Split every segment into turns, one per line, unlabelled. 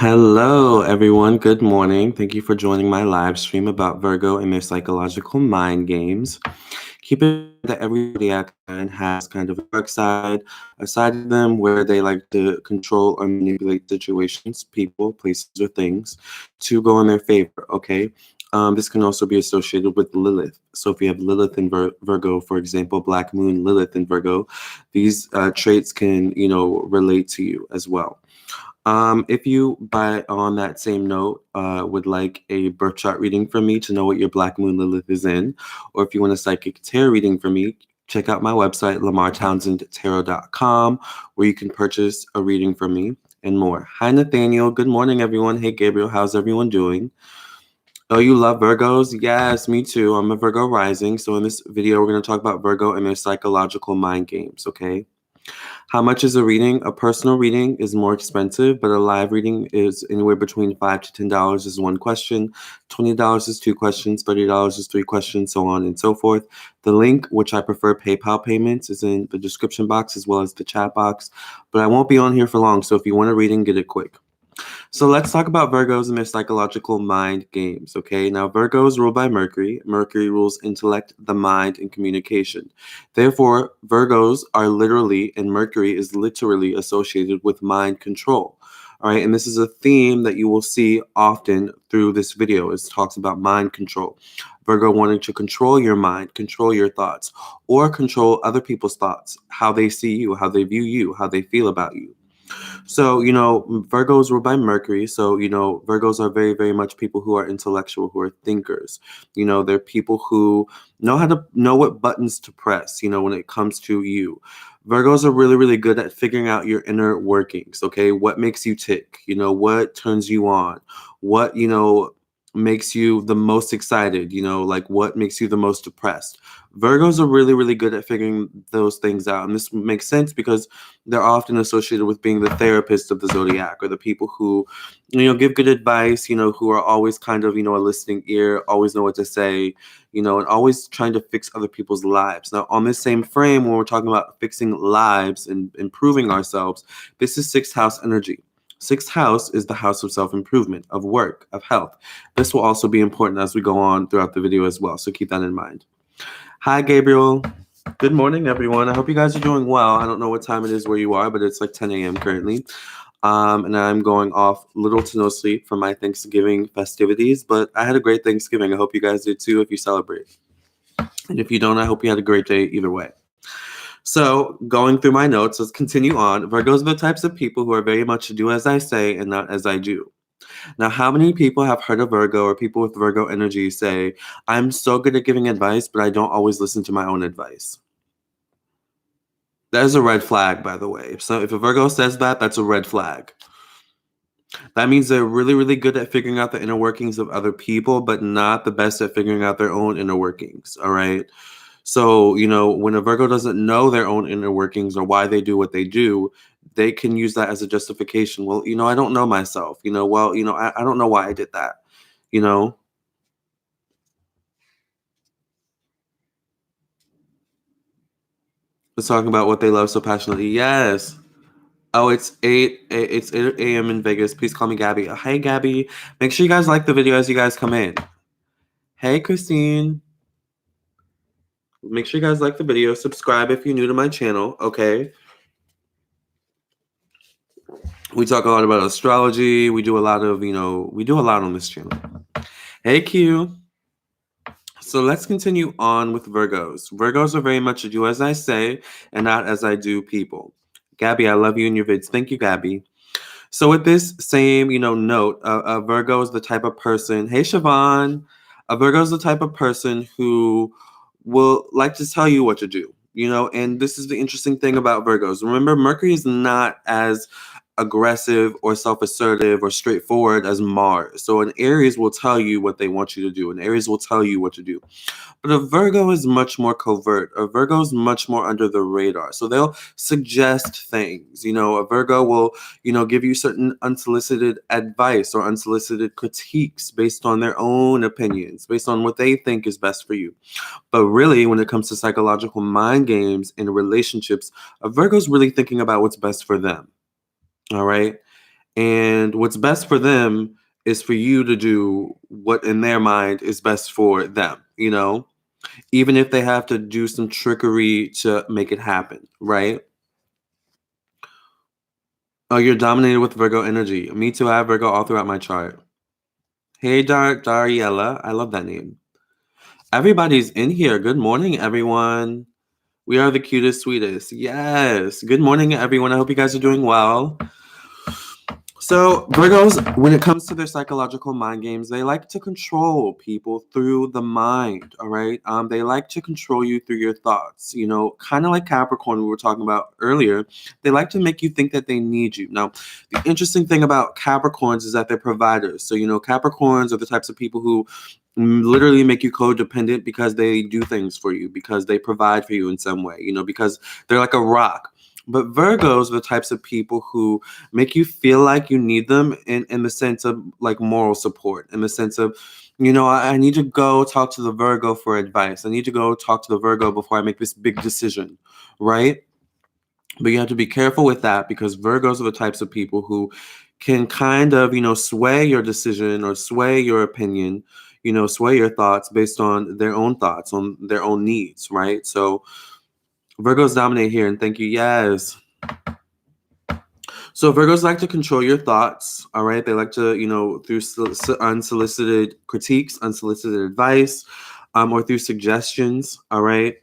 Hello, everyone. Good morning. Thank you for joining my live stream about Virgo and their psychological mind games. Keep in mind that every zodiac sign has kind of a dark side, a side of them where they like to control or manipulate situations, people, places, or things to go in their favor, okay? This can also be associated with Lilith. So if you have Lilith in Virgo, for example, Black Moon Lilith in Virgo, these traits can, relate to you as well. If you, on that same note, would like a birth chart reading from me to know what your Black Moon Lilith is in, or if you want a psychic tarot reading from me, check out my website, LamarrTownsendTarot.com, where you can purchase a reading from me and more. Hi, Nathaniel. Good morning, everyone. Hey, Gabriel. How's everyone doing? Oh, you love Virgos? Yes, me too. I'm a Virgo rising. So in this video, we're going to talk about Virgo and their psychological mind games, okay? How much is a reading? A personal reading is more expensive, but a live reading is anywhere between $5 to $10 is one question, $20 is two questions, $30 is three questions, so on and so forth. The link, which I prefer PayPal payments, is in the description box as well as the chat box, but I won't be on here for long, so if you want a reading, get it quick. So let's talk about Virgos and their psychological mind games, okay? Now, Virgos ruled by Mercury. Mercury rules intellect, the mind, and communication. Therefore, Virgos are literally, and Mercury is literally associated with mind control. All right, and this is a theme that you will see often through this video. It talks about mind control. Virgo wanting to control your mind, control your thoughts, or control other people's thoughts, how they see you, how they view you, how they feel about you. So, Virgos ruled by Mercury. So, Virgos are very, very much people who are intellectual, who are thinkers. They're people who know what buttons to press, when it comes to you. Virgos are really, really good at figuring out your inner workings, okay? What makes you tick? What turns you on? What, makes you the most excited? Like what makes you the most depressed? Virgos are really, really good at figuring those things out. And this makes sense because they're often associated with being the therapist of the zodiac, or the people who, give good advice, who are always kind of, a listening ear, always know what to say, and always trying to fix other people's lives. Now, on this same frame, when we're talking about fixing lives and improving ourselves, this is sixth house energy. Sixth house is the house of self-improvement, of work, of health. This will also be important as we go on throughout the video as well, so keep that in mind. Hi, Gabriel. Good morning, everyone. I hope you guys are doing well. I don't know what time it is where you are, but it's like 10 a.m. currently. And I'm going off little to no sleep from my Thanksgiving festivities, but I had a great Thanksgiving. I hope you guys did too if you celebrate. And if you don't, I hope you had a great day either way. So going through my notes, let's continue on. Virgos are the types of people who are very much do as I say and not as I do. Now, how many people have heard of Virgo, or people with Virgo energy say, I'm so good at giving advice, but I don't always listen to my own advice? That is a red flag, by the way. So if a Virgo says that, that's a red flag. That means they're really, really good at figuring out the inner workings of other people, but not the best at figuring out their own inner workings, all right? So, when a Virgo doesn't know their own inner workings or why they do what they do, they can use that as a justification. Well, I don't know myself. I don't know why I did that, Let's talk about what they love so passionately. Yes. Oh, it's 8 a.m. in Vegas. Please call me Gabby. Hey, Gabby. Make sure you guys like the video as you guys come in. Hey, Christine. Make sure you guys like the video. Subscribe if you're new to my channel, okay? We talk a lot about astrology. We do a lot of, we do a lot on this channel. Hey, Q. So let's continue on with Virgos. Virgos are very much do as I say and not as I do people. Gabby, I love you in your vids. Thank you, Gabby. So with this same, note, a Virgo is the type of person. Hey, Siobhan. A Virgo is the type of person who will like to tell you what to do, and this is the interesting thing about Virgos. Remember, Mercury is not as aggressive or self-assertive or straightforward as Mars. So an Aries will tell you what they want you to do. An Aries will tell you what to do. But a Virgo is much more covert. A Virgo is much more under the radar. So they'll suggest things. A Virgo will, give you certain unsolicited advice or unsolicited critiques based on their own opinions, based on what they think is best for you. But really, when it comes to psychological mind games and relationships, a Virgo's really thinking about what's best for them. All right. And what's best for them is for you to do what in their mind is best for them, you know, even if they have to do some trickery to make it happen, right? Oh, you're dominated with Virgo energy. Me too. I have Virgo all throughout my chart. Hey, Dariella. I love that name. Everybody's in here. Good morning, everyone. We are the cutest, sweetest. Yes. Good morning, everyone. I hope you guys are doing well. So, Virgos, when it comes to their psychological mind games, they like to control people through the mind, all right? They like to control you through your thoughts, you know, kind of like Capricorn we were talking about earlier. They like to make you think that they need you. Now, the interesting thing about Capricorns is that they're providers. So, you know, Capricorns are the types of people who literally make you codependent because they do things for you, because they provide for you in some way, you know, because they're like a rock. But Virgos are the types of people who make you feel like you need them in the sense of like moral support, in the sense of, you know, I need to go talk to the Virgo for advice. I need to go talk to the Virgo before I make this big decision, right? But you have to be careful with that because Virgos are the types of people who can kind of, you know, sway your decision or sway your opinion, you know, sway your thoughts based on their own thoughts, on their own needs, right? So Virgos dominate here, and thank you. Yes. So Virgos like to control your thoughts, all right? They like to, you know, through unsolicited critiques, unsolicited advice, or through suggestions, all right?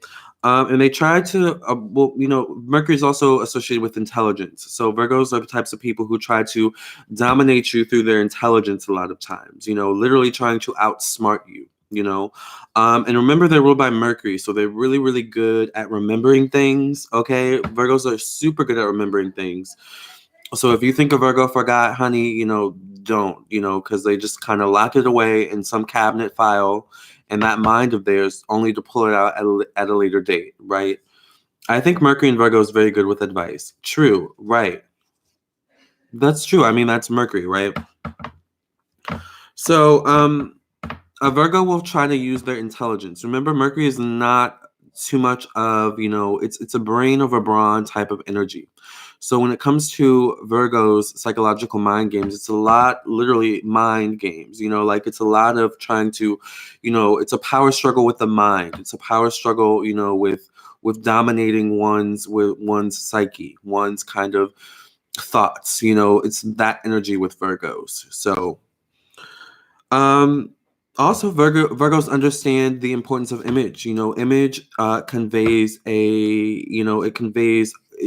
And they try to, well, you know, Mercury is also associated with intelligence. So Virgos are the types of people who try to dominate you through their intelligence a lot of times, you know, literally trying to outsmart you. You know, and remember they're ruled by Mercury, so they're really, really good at remembering things. Okay, Virgos are super good at remembering things. So if you think a Virgo forgot, honey, you know, don't, you know, because they just kind of lock it away in some cabinet file and that mind of theirs only to pull it out at a later date, right? I think Mercury in Virgo is very good with advice. True, right. That's true. I mean, that's Mercury, right? So, a Virgo will try to use their intelligence. Remember, Mercury is not too much of, you know, it's a brain over brawn type of energy. So when it comes to Virgo's psychological mind games, it's a lot literally mind games, you know, like it's a lot of trying to, you know, it's a power struggle with the mind. It's a power struggle, you know, with dominating one's psyche, one's kind of thoughts, you know, it's that energy with Virgos. So um, also, Virgos understand the importance of image. You know, image conveys you know, it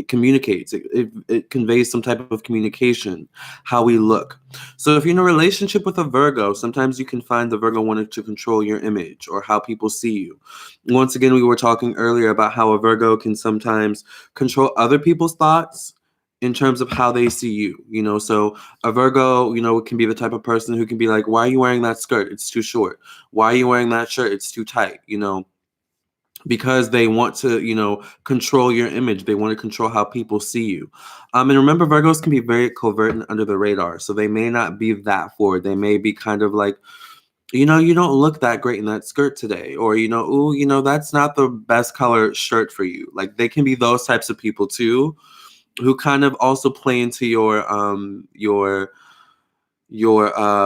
communicates, it conveys some type of communication, how we look. So if you're in a relationship with a Virgo, sometimes you can find the Virgo wanting to control your image or how people see you. Once again, we were talking earlier about how a Virgo can sometimes control other people's thoughts in terms of how they see you, you know. So a Virgo, you know, can be the type of person who can be like, why are you wearing that skirt? It's too short. Why are you wearing that shirt? It's too tight, you know, because they want to, you know, control your image. They want to control how people see you. And remember, Virgos can be very covert and under the radar. So they may not be that forward. They may be kind of like, you know, you don't look that great in that skirt today. Or, you know, ooh, you know, that's not the best color shirt for you. Like they can be those types of people too, who kind of also play into your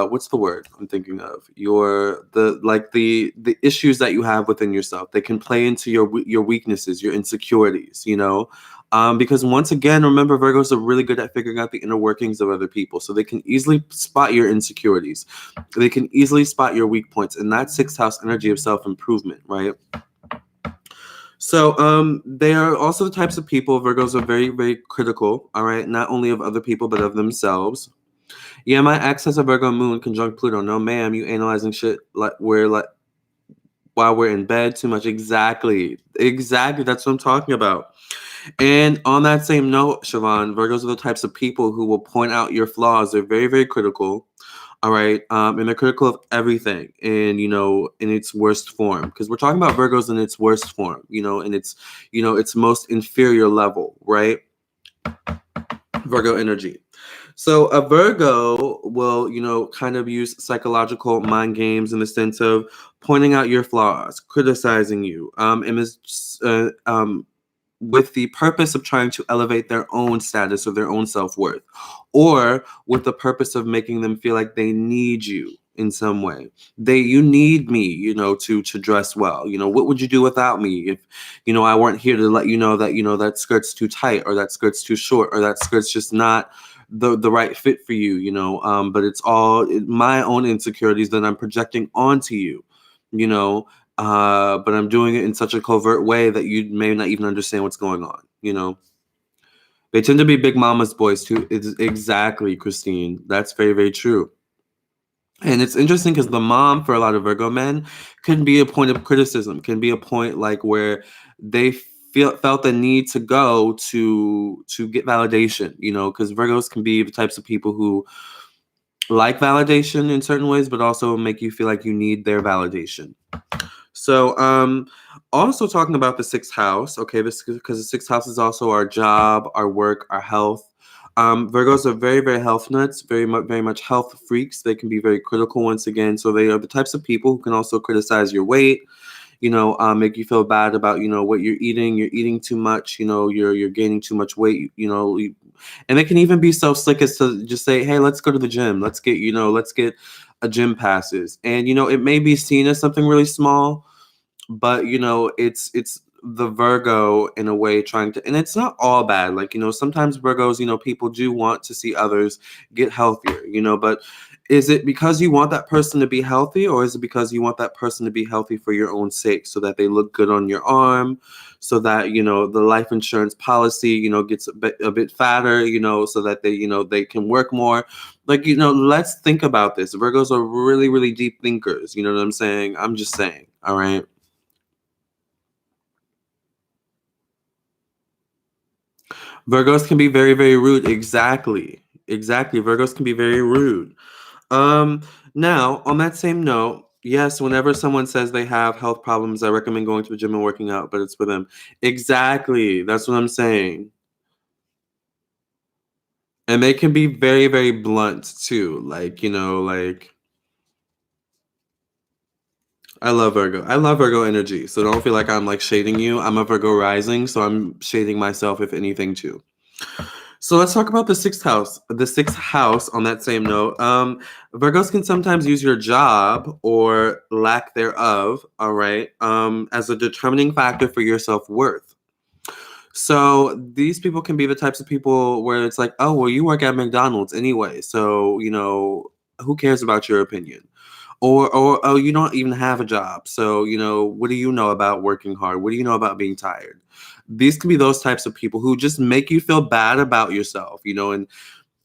what's the word I'm thinking of, your the issues that you have within yourself. They can play into your weaknesses, your insecurities, you know, because once again, remember, Virgos are really good at figuring out the inner workings of other people, so they can easily spot your insecurities, they can easily spot your weak points, and that sixth house energy of self-improvement, right? So they are also the types of people, Virgos are very, very critical, all right, not only of other people, but of themselves. Yeah, my ex has a Virgo moon conjunct Pluto. No, ma'am, you analyzing shit like we're like while we're in bed too much. Exactly. Exactly. That's what I'm talking about. And on that same note, Siobhan, Virgos are the types of people who will point out your flaws. They're very, very critical. All right. And they're critical of everything and, you know, in its worst form. Because we're talking about Virgos in its worst form, you know, in its, you know, its most inferior level, right? Virgo energy. So a Virgo will, you know, kind of use psychological mind games in the sense of pointing out your flaws, criticizing you, and this with the purpose of trying to elevate their own status or their own self-worth, or with the purpose of making them feel like they need you in some way. You need me, to dress well. What would you do without me if, I weren't here to let you know that, that skirt's too tight, or that skirt's too short, or that skirt's just not the right fit for you, but it's all my own insecurities that I'm projecting onto you, you know, but I'm doing it in such a covert way that you may not even understand what's going on, They tend to be big mama's boys too. It's exactly, Christine. That's very, very true. And it's interesting because the mom for a lot of Virgo men can be a point of criticism, can be a point like where they felt the need to go to get validation, because Virgos can be the types of people who like validation in certain ways, but also make you feel like you need their validation. So, also talking about the sixth house, okay, this because the sixth house is also our job, our work, our health. Virgos are very, very health nuts, very much health freaks. They can be very critical once again. So they are the types of people who can also criticize your weight, make you feel bad about, what you're eating. You're eating too much, you're gaining too much weight, and they can even be so slick as to just say, hey, let's go to the gym. Let's get a gym passes. And, it may be seen as something really small, but it's the Virgo in a way trying to, and it's not all bad. Like, sometimes Virgos, people do want to see others get healthier, but is it because you want that person to be healthy, or is it because you want that person to be healthy for your own sake, so that they look good on your arm, so that, the life insurance policy, gets a bit fatter, so that they can work more? Like, let's think about this. Virgos are really, really deep thinkers. You know what I'm saying? I'm just saying. All right. Virgos can be very, very rude. Exactly. Exactly. Virgos can be very rude. Now, on that same note, yes, whenever someone says they have health problems, I recommend going to the gym and working out, but it's for them. Exactly. That's what I'm saying. And they can be very, very blunt too. Like I love Virgo. I love Virgo energy. So don't feel like I'm like shading you. I'm a Virgo rising, so I'm shading myself if anything too. So let's talk about the sixth house. The sixth house, on that same note, Virgos can sometimes use your job or lack thereof, all right, as a determining factor for your self-worth. So these people can be the types of people where it's like, oh, well, you work at McDonald's anyway, so, who cares about your opinion? Or oh, you don't even have a job, so, what do you know about working hard? What do you know about being tired? These can be those types of people who just make you feel bad about yourself,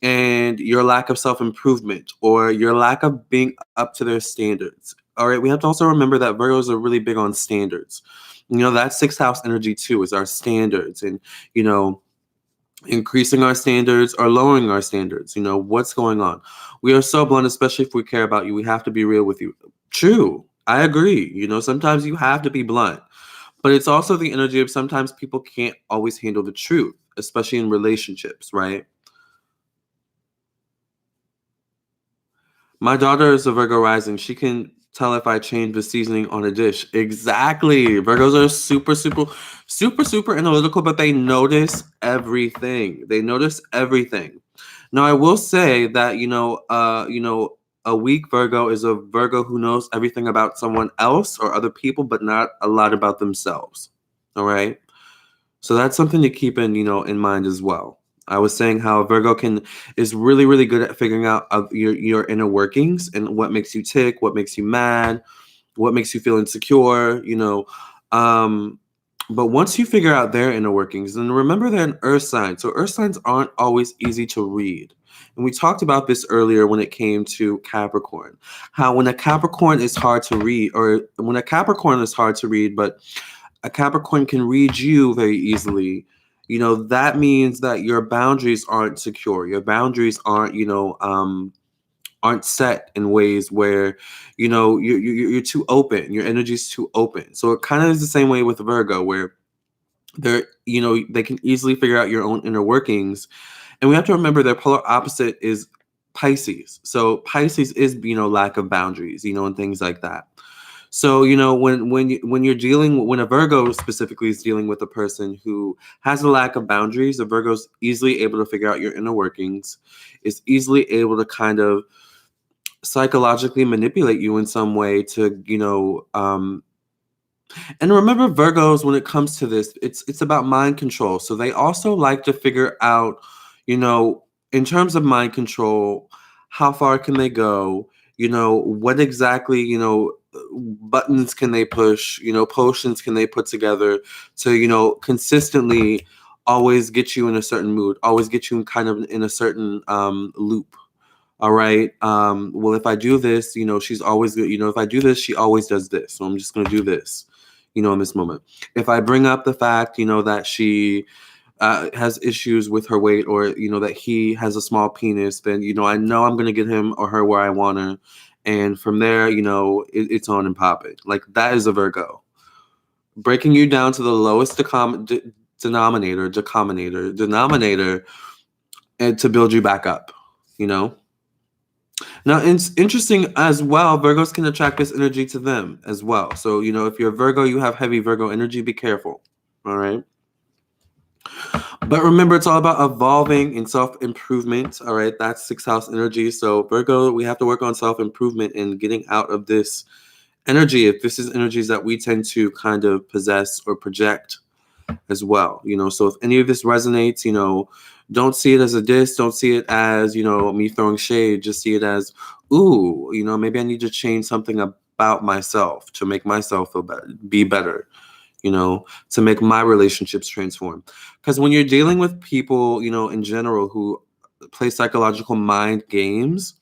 and your lack of self-improvement, or your lack of being up to their standards. All right, we have to also remember that Virgos are really big on standards. That sixth house energy too is our standards, and increasing our standards or lowering our standards. What's going on? We are so blunt, especially if we care about you. We have to be real with you. True, I agree. Sometimes you have to be blunt. But it's also the energy of sometimes people can't always handle the truth, especially in relationships, right? My daughter is a Virgo rising. She can tell if I change the seasoning on a dish. Exactly. Virgos are super, super, super, super analytical, but they notice everything. They notice everything. Now, I will say that, a weak Virgo is a Virgo who knows everything about someone else or other people, but not a lot about themselves. All right. So that's something to keep in mind as well. I was saying how Virgo is really, really good at figuring out your inner workings and what makes you tick, what makes you mad, what makes you feel insecure, Um, but once you figure out their inner workings, then remember they're an earth sign. So earth signs aren't always easy to read. And we talked about this earlier when it came to Capricorn. How when a Capricorn is hard to read, or when a Capricorn is hard to read, but a Capricorn can read you very easily, that means that your boundaries aren't secure. Your boundaries aren't set in ways where, you're too open. Your energy's too open. So it kind of is the same way with Virgo, where they can easily figure out your own inner workings. And we have to remember their polar opposite is Pisces. So Pisces is, lack of boundaries, and things like that. So, when you're dealing, when a Virgo specifically is dealing with a person who has a lack of boundaries, a Virgo's easily able to figure out your inner workings, is easily able to kind of psychologically manipulate you in some way to, and remember, Virgos, when it comes to this, it's about mind control. So they also like to figure out, you know, in terms of mind control, how far can they go? What exactly, buttons can they push? Potions can they put together to, consistently always get you in a certain mood, always get you in kind of in a certain loop. All right. Well, if I do this, she's always good. If I do this, she always does this. So I'm just going to do this, in this moment. If I bring up the fact, that she has issues with her weight, or, that he has a small penis, then, I know I'm going to get him or her where I want her. And from there, it's on and popping. Like, that is a Virgo. Breaking you down to the lowest denominator, and to build you back up, Now, it's interesting as well, Virgos can attract this energy to them as well. So, if you're a Virgo, you have heavy Virgo energy, be careful. All right. But remember, it's all about evolving and self-improvement. All right. That's sixth house energy. So, Virgo, we have to work on self-improvement and getting out of this energy. If this is energies that we tend to kind of possess or project as well, so if any of this resonates, don't see it as a diss, don't see it as, me throwing shade, just see it as, ooh, maybe I need to change something about myself to make myself feel better, be better, to make my relationships transform. Because when you're dealing with people, in general, who play psychological mind games,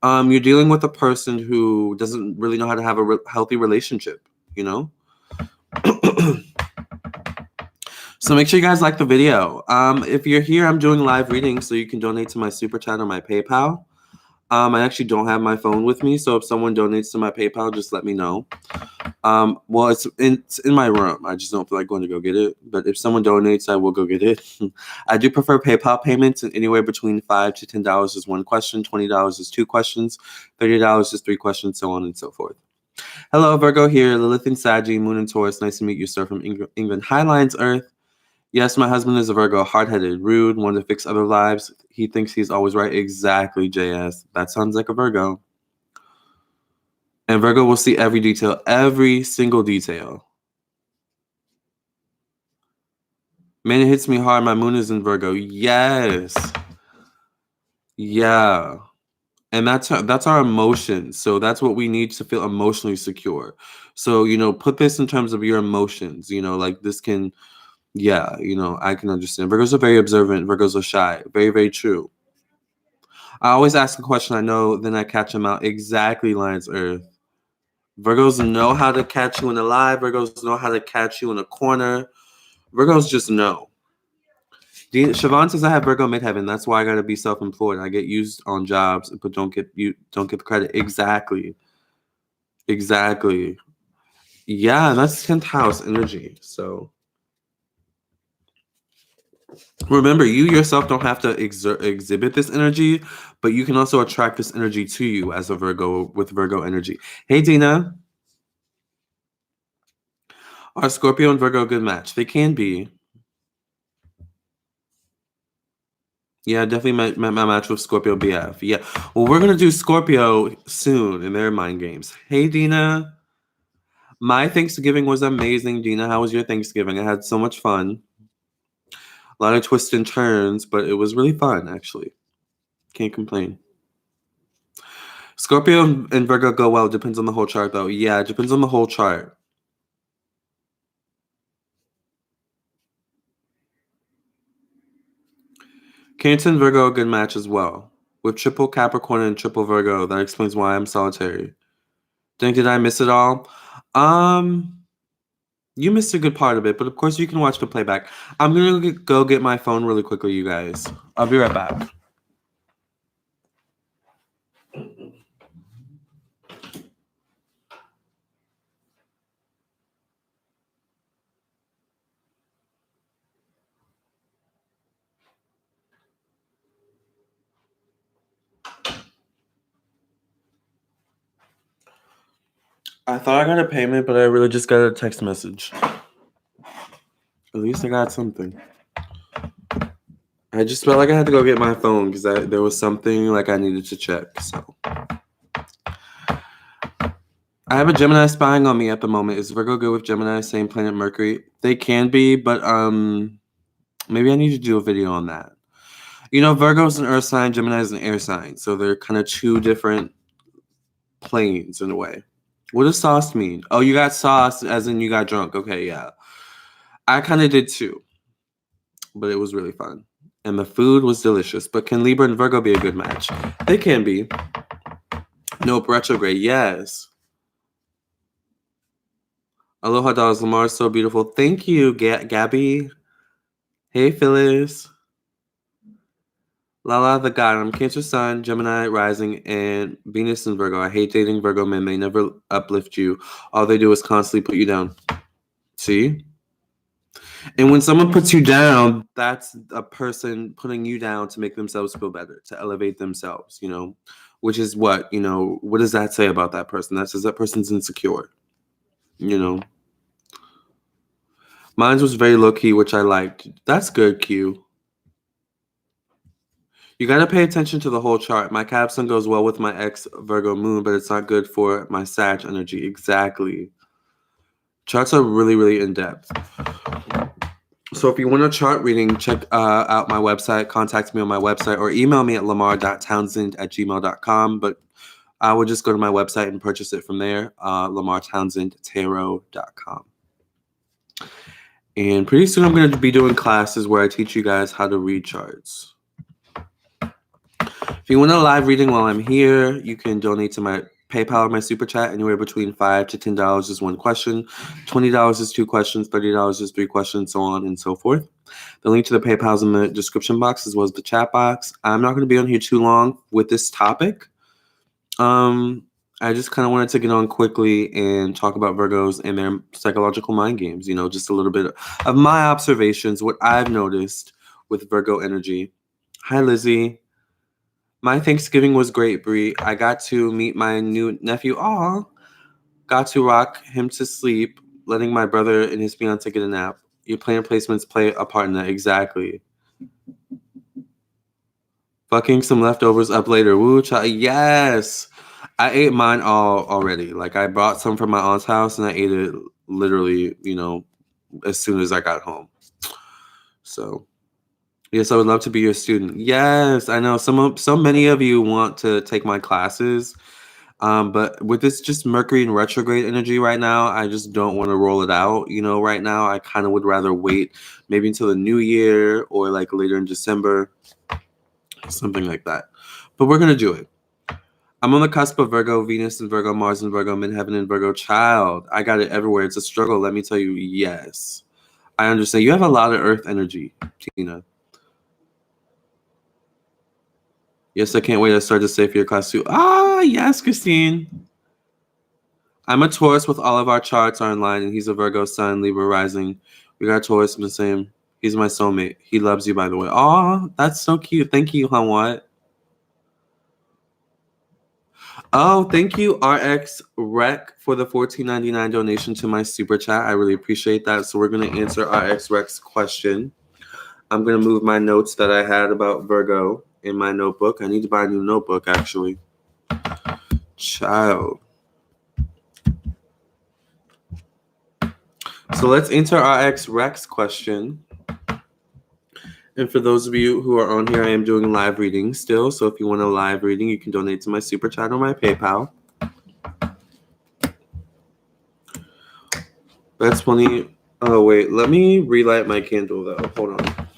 you're dealing with a person who doesn't really know how to have a healthy relationship, So make sure you guys like the video. If you're here, I'm doing live readings, so you can donate to my super chat or my PayPal. I actually don't have my phone with me, so if someone donates to my PayPal, just let me know. Well, it's in my room. I just don't feel like going to go get it. But if someone donates, I will go get it. I do prefer PayPal payments, and anywhere between $5 to $10 is one question, $20 is two questions, $30 is three questions, so on and so forth. Hello, Virgo here, Lilith and Saggy, Moon and Taurus. Nice to meet you, sir, from England. Hi, Lions Earth. Yes, my husband is a Virgo, hard-headed, rude, one to fix other lives. He thinks he's always right. Exactly, JS. That sounds like a Virgo. And Virgo will see every detail, every single detail. Man, it hits me hard. My moon is in Virgo. Yes. Yeah. And that's our emotions. So that's what we need to feel emotionally secure. So, put this in terms of your emotions. Like this can... Yeah, I can understand. Virgos are very observant. Virgos are shy. Very, very true. I always ask a question I know, then I catch them out. Exactly, Lions Earth. Virgos know how to catch you in a lie. Virgos know how to catch you in a corner. Virgos just know. Siobhan says I have Virgo midheaven. That's why I gotta be self-employed. I get used on jobs, but don't get credit. Exactly. Exactly. Yeah, that's 10th house energy. So remember, you yourself don't have to exhibit this energy, but you can also attract this energy to you as a Virgo with Virgo energy. Hey, Dina. Are Scorpio and Virgo a good match? They can be. Yeah, definitely my match with Scorpio BF. Yeah. Well, we're going to do Scorpio soon in their mind games. Hey, Dina. My Thanksgiving was amazing, Dina. How was your Thanksgiving? I had so much fun. A lot of twists and turns, but it was really fun, actually. Can't complain. Scorpio and Virgo go well. Depends on the whole chart, though. Yeah, it depends on the whole chart. Cancer and Virgo a good match as well. With triple Capricorn and triple Virgo, that explains why I'm solitary. Did I miss it all? You missed a good part of it, but of course you can watch the playback. I'm gonna go get my phone really quickly, you guys. I'll be right back. I thought I got a payment, but I really just got a text message. At least I got something. I just felt like I had to go get my phone because there was something like I needed to check. So I have a Gemini spying on me at the moment. Is Virgo good with Gemini? Same planet Mercury. They can be, but maybe I need to do a video on that. You know, Virgo's an earth sign, Gemini's an air sign, so they're kind of two different planes in a way. What does sauce mean? Oh, you got sauce as in you got drunk. Okay, yeah. I kind of did too, but it was really fun. And the food was delicious. But can Libra and Virgo be a good match? They can be. Nope, retrograde, yes. Aloha dolls, Lamarr is so beautiful. Thank you, Gabby. Hey, Phyllis. Lala the God. I'm Cancer Sun, Gemini Rising, and Venus and Virgo. I hate dating Virgo men. They never uplift you. All they do is constantly put you down. See? And when someone puts you down, that's a person putting you down to make themselves feel better, to elevate themselves, you know, which is what, you know, what does that say about that person? That says that person's insecure, you know. Mine was very low key, which I liked. That's good, Q. You got to pay attention to the whole chart. My capstone goes well with my ex Virgo moon, but it's not good for my Sag energy. Exactly. Charts are really, really in depth. So if you want a chart reading, check out my website, contact me on my website, or email me at lamarr.townsend@gmail.com. But I would just go to my website and purchase it from there, lamarrtownsendtarot.com. And pretty soon I'm going to be doing classes where I teach you guys how to read charts. If you want a live reading while I'm here, you can donate to my PayPal or my Super Chat. Anywhere between $5 to $10 is one question, $20 is two questions, $30 is three questions, so on and so forth. The link to the PayPal is in the description box as well as the chat box. I'm not going to be on here too long with this topic. I just kind of wanted to get on quickly and talk about Virgos and their psychological mind games. You know, just a little bit of my observations, what I've noticed with Virgo energy. Hi, Lizzie. My Thanksgiving was great, Brie. I got to meet my new nephew. Aw. Got to rock him to sleep, letting my brother and his fiance get a nap. Your planet placements play a part in that. Exactly. Fucking some leftovers up later. Woo, child. Yes. I ate mine all already. Like, I brought some from my aunt's house and I ate it literally, you know, as soon as I got home. So, yes, I would love to be your student. Yes, I know so many of you want to take my classes. But with this just Mercury in retrograde energy right now, I just don't want to roll it out. You know, right now, I kind of would rather wait maybe until the new year or like later in December, something like that. But we're going to do it. I'm on the cusp of Virgo, Venus, and Virgo, Mars, and Virgo, Midheaven, and Virgo child. I got it everywhere. It's a struggle. Let me tell you, yes. I understand. You have a lot of earth energy, Tina. Yes, I can't wait to start to say for your class too. Ah, yes, Christine. I'm a Taurus with all of our charts are in line, and he's a Virgo sun, Libra rising. We got Taurus in the same. He's my soulmate. He loves you, by the way. Oh, that's so cute. Thank you, Hanwat. Oh, thank you, RX Rec, for the $14.99 donation to my super chat. I really appreciate that. So we're going to answer RX Rec's question. I'm going to move my notes that I had about Virgo in my notebook. I need to buy a new notebook, actually. Child. So let's answer RX Rec's question. And for those of you who are on here, I am doing live readings still. So if you want a live reading, you can donate to my super chat or my PayPal. That's funny. Oh, wait. Let me relight my candle, though. Hold on.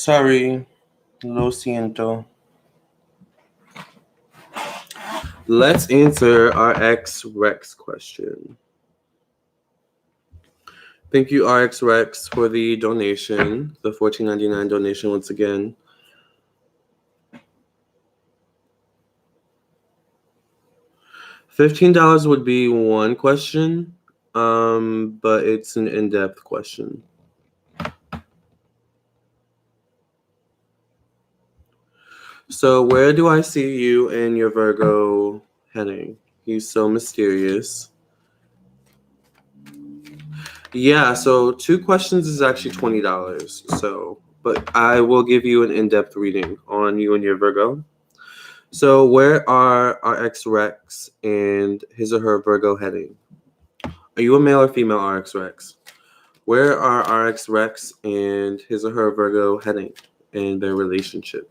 Sorry, lo siento. Let's answer our X Rex question. Thank you, RX Rex, for the donation, the $14.99 donation once again. $15 would be one question, but it's an in-depth question. So where do I see you and your Virgo heading? He's so mysterious. Yeah, so 2 questions is actually $20. So, but I will give you an in-depth reading on you and your Virgo. So where are our RX Rex and his or her Virgo heading? Are you a male or female RX Rex? Where are RX Rex and his or her Virgo heading in their relationship?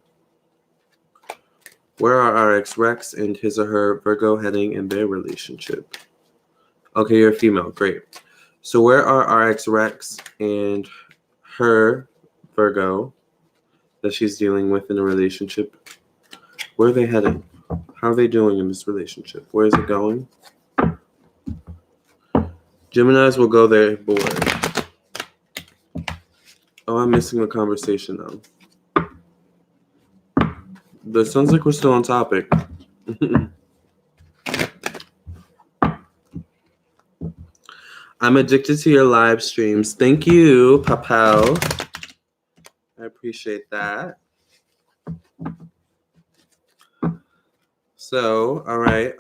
Where are RX Rex and his or her Virgo heading in their relationship? Okay, you're a female. Great. So where are RX Rex and her Virgo that she's dealing with in a relationship? Where are they heading? How are they doing in this relationship? Where is it going? Geminis will go there bored. Oh, I'm missing a conversation though. But it sounds like we're still on topic. I'm addicted to your live streams. Thank you, Papel. I appreciate that. So, all right.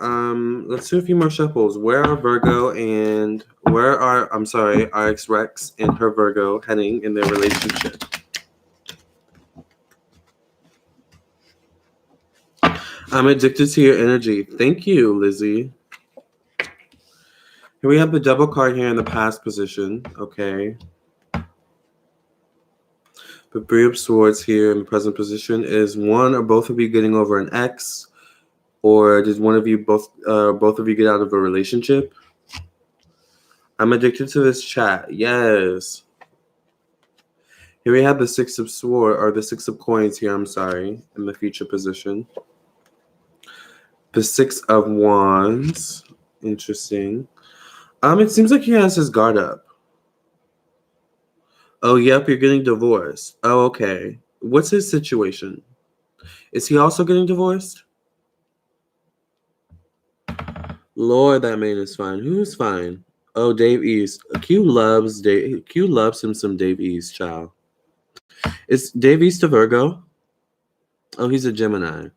Let's do a few more shuffles. Where are Virgo and RX Rex and her Virgo heading in their relationship? I'm addicted to your energy. Thank you, Lizzie. Here we have the double card here in the past position. Okay. The Three of Swords here in the present position. Is one or both of you getting over an ex? Or did one of you both of you get out of a relationship? I'm addicted to this chat. Yes. Here we have the Six of Swords, or the Six of Coins here, I'm sorry, in the future position. The Six of Wands. Interesting. It seems like he has his guard up. Oh, yep, you're getting divorced. Oh, okay. What's his situation? Is he also getting divorced? Lord, that man is fine. Who's fine? Oh, Dave East. Q loves him some Dave East, child. Is Dave East a Virgo? Oh, he's a Gemini.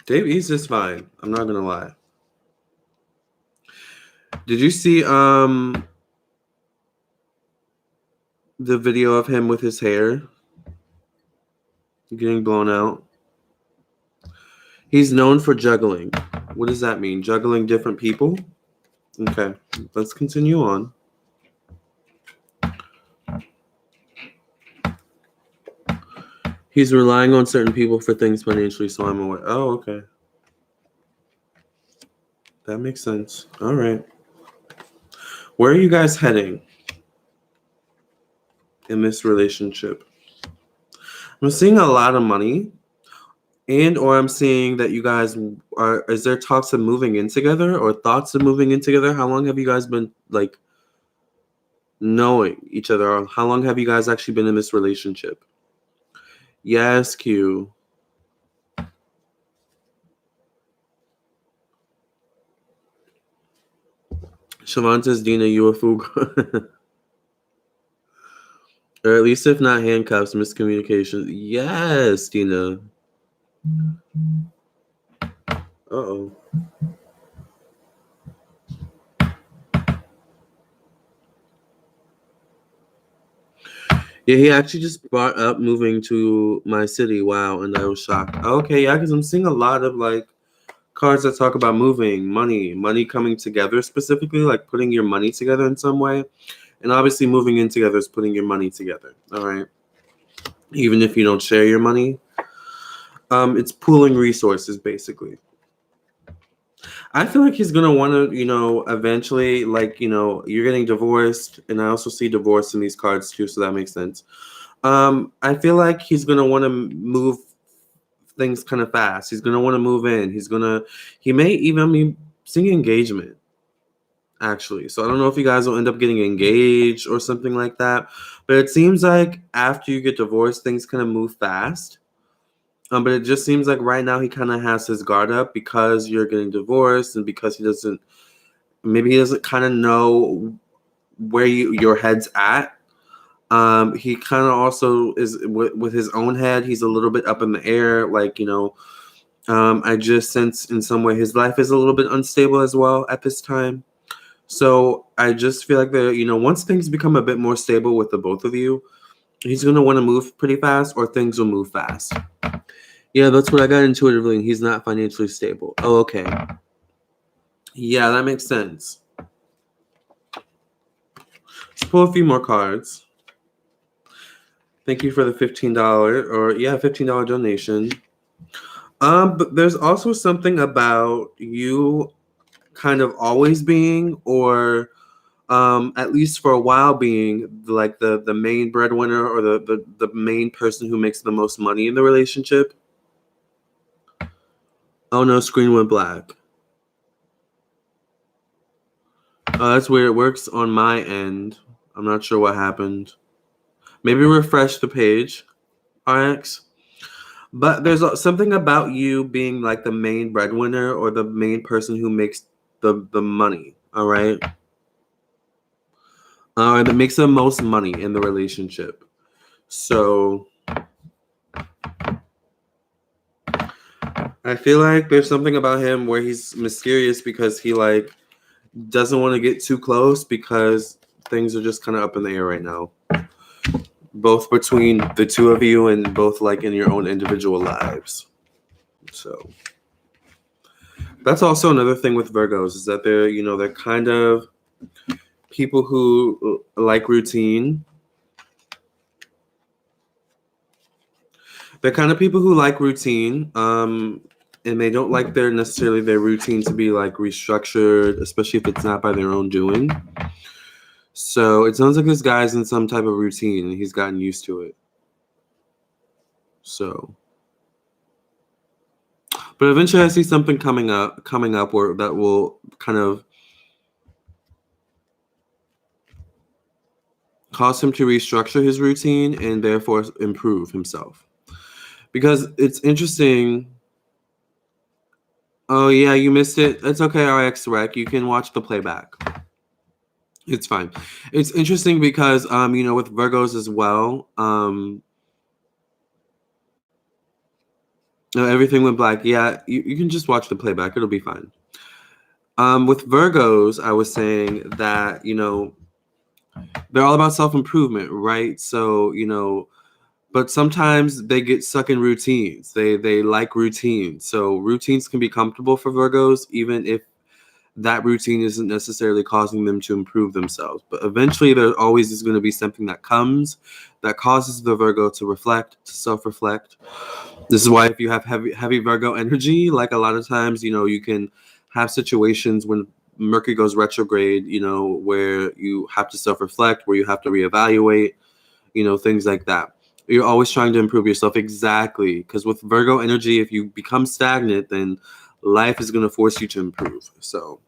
Dave East is fine. I'm not gonna lie. Did you see the video of him with his hair getting blown out? He's known for juggling. What does that mean? Juggling different people? Okay, let's continue on. He's relying on certain people for things financially, so I'm aware. Oh, okay. That makes sense. All right. Where are you guys heading in this relationship? I'm seeing a lot of money, or I'm seeing that you guys is there talks of moving in together or thoughts of moving in together? How long have you guys been like knowing each other? Or how long have you guys actually been in this relationship? Yes, Q. Shavanta's Dina, you a fool. Or at least if not handcuffs, miscommunication. Yes, Dina. Uh-oh. Yeah, he actually just brought up moving to my city. Wow, and I was shocked. Okay, yeah, because I'm seeing a lot of like cards that talk about moving, money coming together, specifically like putting your money together in some way. And obviously moving in together is putting your money together. All right. Even if you don't share your money. It's pooling resources, basically. I feel like he's gonna want to, eventually, like, you're getting divorced, and I also see divorce in these cards too, so that makes sense. I feel like he's gonna want to move things kind of fast. He's gonna want to move in. He may even be seeing engagement, actually. So I don't know if you guys will end up getting engaged or something like that. But it seems like after you get divorced, things kind of move fast. But it just seems like right now he kind of has his guard up because you're getting divorced and because he doesn't kind of know where your head's at. He kind of also is with his own head. He's a little bit up in the air. Like, I just sense in some way his life is a little bit unstable as well at this time. So I just feel like once things become a bit more stable with the both of you, he's going to want to move pretty fast or things will move fast. Yeah, that's what I got intuitively. He's not financially stable. Oh, okay. Yeah, that makes sense. Let's pull a few more cards. Thank you for the $15 donation. But there's also something about you kind of always being, or at least for a while being, like the main breadwinner or the main person who makes the most money in the relationship. Oh no, screen went black. That's weird. It works on my end. I'm not sure what happened. Maybe refresh the page, RX. But there's something about you being like the main breadwinner or the main person who makes the money, all right? That makes the most money in the relationship. So I feel like there's something about him where he's mysterious because he like doesn't want to get too close because things are just kind of up in the air right now. Both between the two of you and both like in your own individual lives. So that's also another thing with Virgos is that they're kind of people who like routine. They're kind of people who like routine, and they don't like necessarily their routine to be like restructured, especially if it's not by their own doing. So it sounds like this guy's in some type of routine and he's gotten used to it. So, but eventually I see something coming up where that will kind of cause him to restructure his routine and therefore improve himself. Because it's interesting. Oh yeah, you missed it. It's okay, RX Rec. You can watch the playback. It's fine. It's interesting because with Virgos as well, everything went black. Yeah, you can just watch the playback. It'll be fine. With Virgos, I was saying that, they're all about self-improvement, right? So, but sometimes they get stuck in routines. They like routines. So routines can be comfortable for Virgos, even if that routine isn't necessarily causing them to improve themselves. But eventually there always is going to be something that comes that causes the Virgo to reflect, to self-reflect. This is why if you have heavy Virgo energy, like a lot of times, you can have situations when Mercury goes retrograde, where you have to self-reflect, where you have to reevaluate, things like that. You're always trying to improve yourself. Exactly. Because with Virgo energy, if you become stagnant, then life is going to force you to improve. So,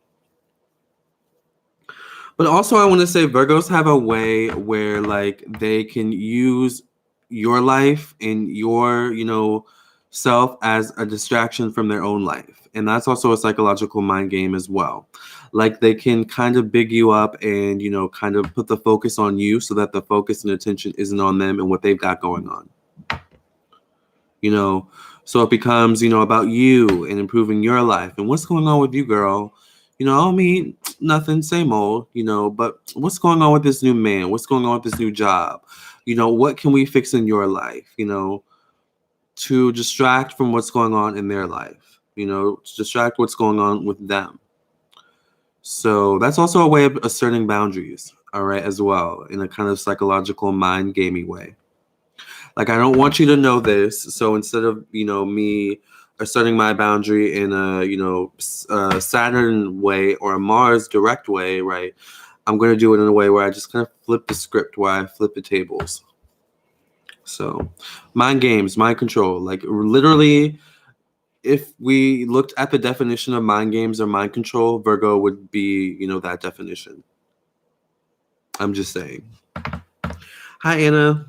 but also I want to say Virgos have a way where like they can use your life and your, self as a distraction from their own life. And that's also a psychological mind game as well. Like they can kind of big you up and, kind of put the focus on you so that the focus and attention isn't on them and what they've got going on. So it becomes, about you and improving your life and what's going on with you, girl. I mean, nothing, same old, but what's going on with this new man? What's going on with this new job? What can we fix in your life, to distract from what's going on in their life, to distract what's going on with them. So that's also a way of asserting boundaries, all right, as well, in a kind of psychological mind gamey way. Like, I don't want you to know this. So instead of, me asserting my boundary in a, a Saturn way or a Mars direct way, right? I'm going to do it in a way where I just kind of flip the script, where I flip the tables. So, mind games, mind control. Like, literally, if we looked at the definition of mind games or mind control, Virgo would be, that definition. I'm just saying. Hi, Anna.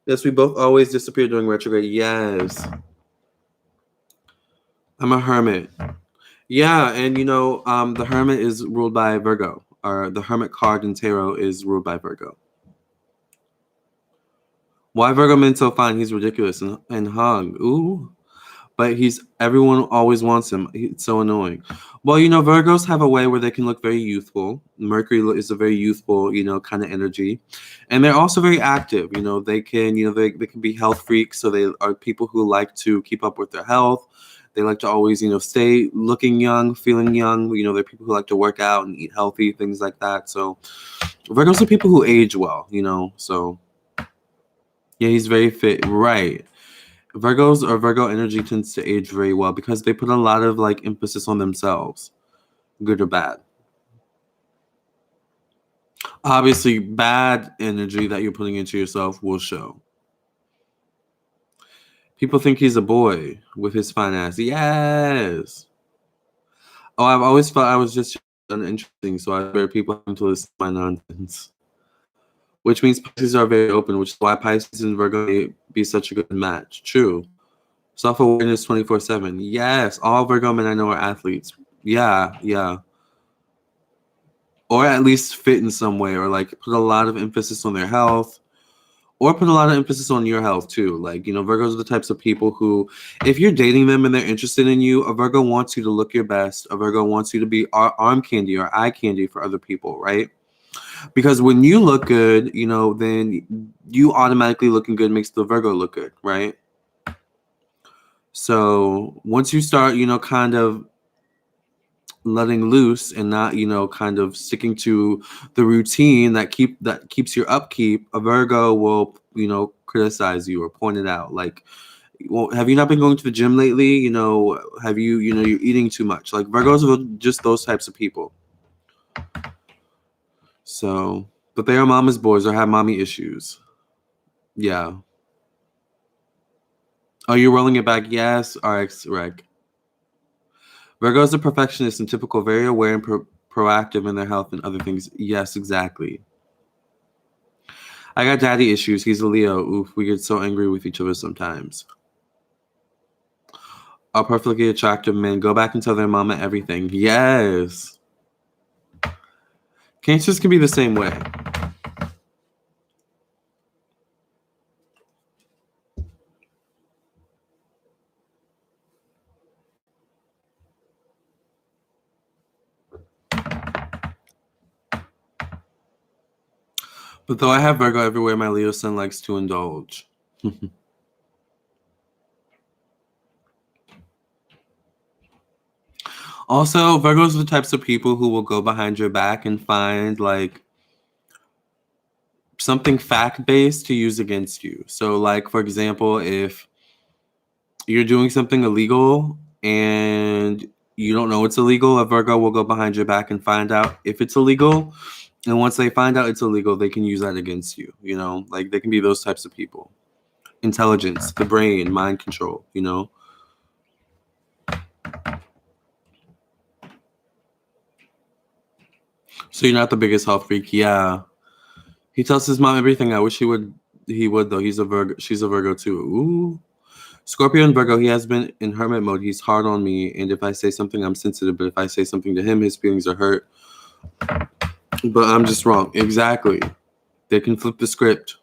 Yes, we both always disappear during retrograde. Yes. I'm a hermit. Yeah, and the hermit is ruled by Virgo. Or the hermit card in tarot is ruled by Virgo. Why Virgo men so fine? He's ridiculous and hung. Ooh. But everyone always wants him. It's so annoying. Well, Virgos have a way where they can look very youthful. Mercury is a very youthful, kind of energy. And they're also very active. They can, they can be health freaks. So they are people who like to keep up with their health. They like to always, stay looking young, feeling young. They're people who like to work out and eat healthy, things like that. So Virgos are people who age well, so yeah, he's very fit. Right. Virgos or Virgo energy tends to age very well because they put a lot of emphasis on themselves, good or bad. Obviously, bad energy that you're putting into yourself will show. People think he's a boy with his fine ass. Yes. Oh, I've always felt I was just uninteresting, so I swear people have to listen to my nonsense. Which means Pisces are very open, which is why Pisces and Virgo may be such a good match. True. Self-awareness 24/7. Yes, all Virgo men I know are athletes. Yeah. Or at least fit in some way, or put a lot of emphasis on their health, or put a lot of emphasis on your health too. Virgos are the types of people who, if you're dating them and they're interested in you, a Virgo wants you to look your best. A Virgo wants you to be arm candy or eye candy for other people, right? Because when you look good, then you automatically looking good makes the Virgo look good, right? So once you start, kind of letting loose and not, kind of sticking to the routine that keeps your upkeep, a Virgo will, criticize you or point it out. Like, well, have you not been going to the gym lately? Have you, you're eating too much. Like, Virgos are just those types of people. So, but they are mama's boys or have mommy issues. Yeah. Oh, you're rolling it back? Yes, RX Reg. Virgos are perfectionists and typical, very aware and proactive in their health and other things. Yes, exactly. I got daddy issues. He's a Leo. Oof, we get so angry with each other sometimes. A perfectly attractive men go back and tell their mama everything. Yes. Cancers can be the same way. But though I have Virgo everywhere, my Leo sun likes to indulge. Also, Virgos are the types of people who will go behind your back and find something fact-based to use against you. So for example, if you're doing something illegal and you don't know it's illegal, a Virgo will go behind your back and find out if it's illegal. And once they find out it's illegal, they can use that against you. They can be those types of people. Intelligence, the brain, mind control, So you're not the biggest health freak. Yeah. He tells his mom everything. I wish he would though. He's a Virgo. She's a Virgo too. Ooh. Scorpio and Virgo, he has been in hermit mode. He's hard on me. And if I say something, I'm sensitive. But if I say something to him, his feelings are hurt. But I'm just wrong. Exactly. They can flip the script,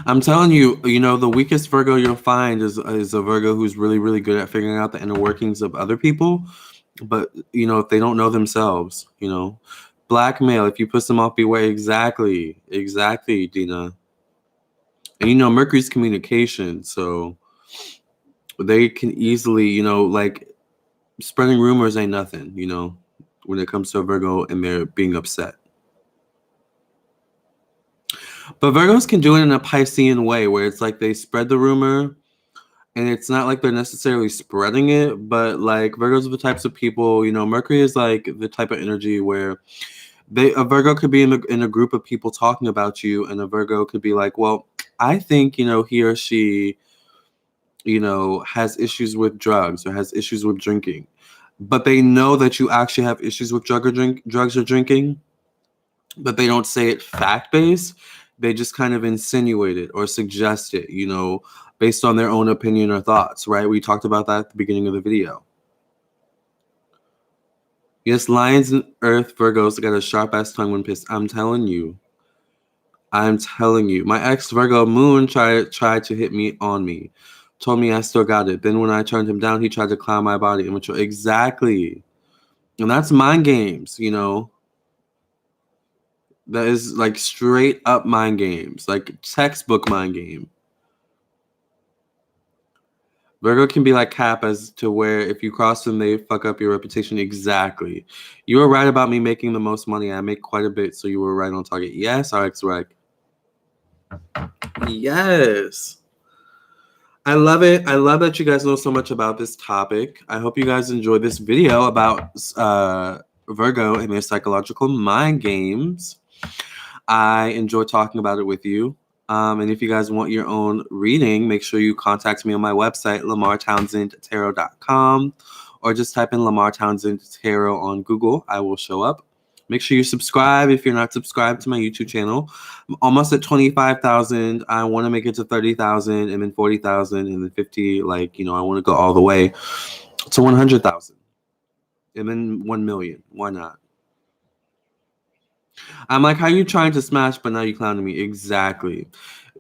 I'm telling you, the weakest Virgo you'll find is a Virgo who's really, really good at figuring out the inner workings of other people. But, if they don't know themselves, blackmail, if you piss them off, beware. Exactly, Dina. And, Mercury's communication. So they can easily, spreading rumors ain't nothing, when it comes to a Virgo and they're being upset. But Virgos can do it in a Piscean way where it's like they spread the rumor, and it's not like they're necessarily spreading it, but like Virgos are the types of people, you know, Mercury is like the type of energy where a Virgo could be in a group of people talking about you, and a Virgo could be like, well, I think, you know, he or she, you know, has issues with drugs or has issues with drinking. But they know that you actually have issues with drugs or drinking, but they don't say it fact-based. They just kind of insinuate it or suggest it, you know, based on their own opinion or thoughts, right? We talked about that at the beginning of the video. Yes, Lions and Earth Virgos got a sharp-ass tongue when pissed. I'm telling you. My ex Virgo Moon tried to hit me on me. Told me I still got it. Then when I turned him down, he tried to clown my body. Exactly. And that's mind games, you know. That is like straight up mind games, like textbook mind game. Virgo can be like Cap as to where if you cross them, they fuck up your reputation. Exactly. You were right about me making the most money. I make quite a bit, so you were right on target. Yes, RX-Rec. Yes. I love it. I love that you guys know so much about this topic. I hope you guys enjoyed this video about Virgo and their psychological mind games. I enjoy talking about it with you. And if you guys want your own reading, make sure you contact me on my website, lamarrtownsendtarot.com, or just type in Lamarr Townsend Tarot on Google. I will show up. Make sure you subscribe if you're not subscribed to my YouTube channel. I'm almost at 25,000. I want to make it to 30,000 and then 40,000 and then 50. Like, you know, I want to go all the way to 100,000 and then 1 million. Why not? I'm like, how you trying to smash, but now you clowning me? Exactly.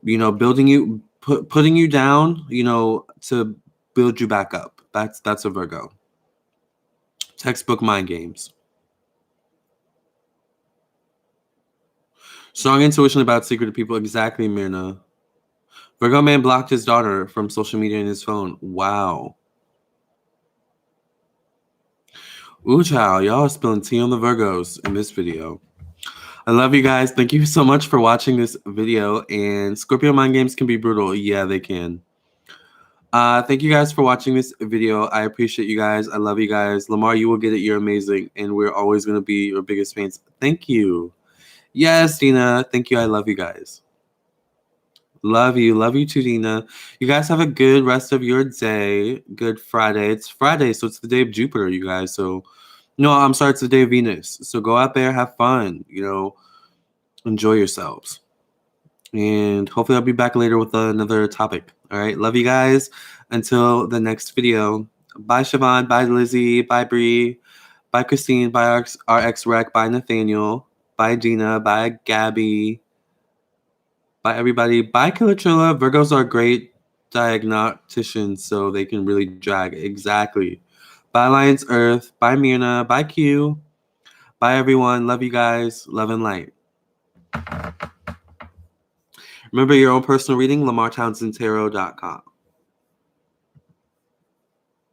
You know, putting you down, you know, to build you back up. That's a Virgo. Textbook mind games. Strong intuition about secretive people. Exactly, Myrna. Virgo man blocked his daughter from social media and his phone. Wow. Ooh, child. Y'all are spilling tea on the Virgos in this video. I love you guys. Thank you so much for watching this video. And Scorpio mind games can be brutal. Yeah, they can. Thank you guys for watching this video. I appreciate you guys. I love you guys. Lamarr, you will get it. You're amazing. And we're always going to be your biggest fans. Thank you. Yes, Dina. Thank you. I love you guys. Love you. Love you too, Dina. You guys have a good rest of your day. Good Friday. It's Friday, so it's the day of Jupiter, you guys. So, no, I'm sorry. It's the day of Venus. So go out there, have fun. You know, enjoy yourselves. And hopefully I'll be back later with another topic. All right. Love you guys. Until the next video. Bye, Siobhan. Bye, Lizzie. Bye, Bree. Bye, Christine. Bye, RX-Rec. Bye, Nathaniel. Bye, Gina. Bye, Gabby. Bye, everybody. Bye, Kilitrilla. Virgos are great diagnosticians, so they can really drag. Exactly. Bye, Lions Earth. Bye, Myrna. Bye, Q. Bye, everyone. Love you guys. Love and light. Remember your own personal reading, lamarrtownsendtarot.com.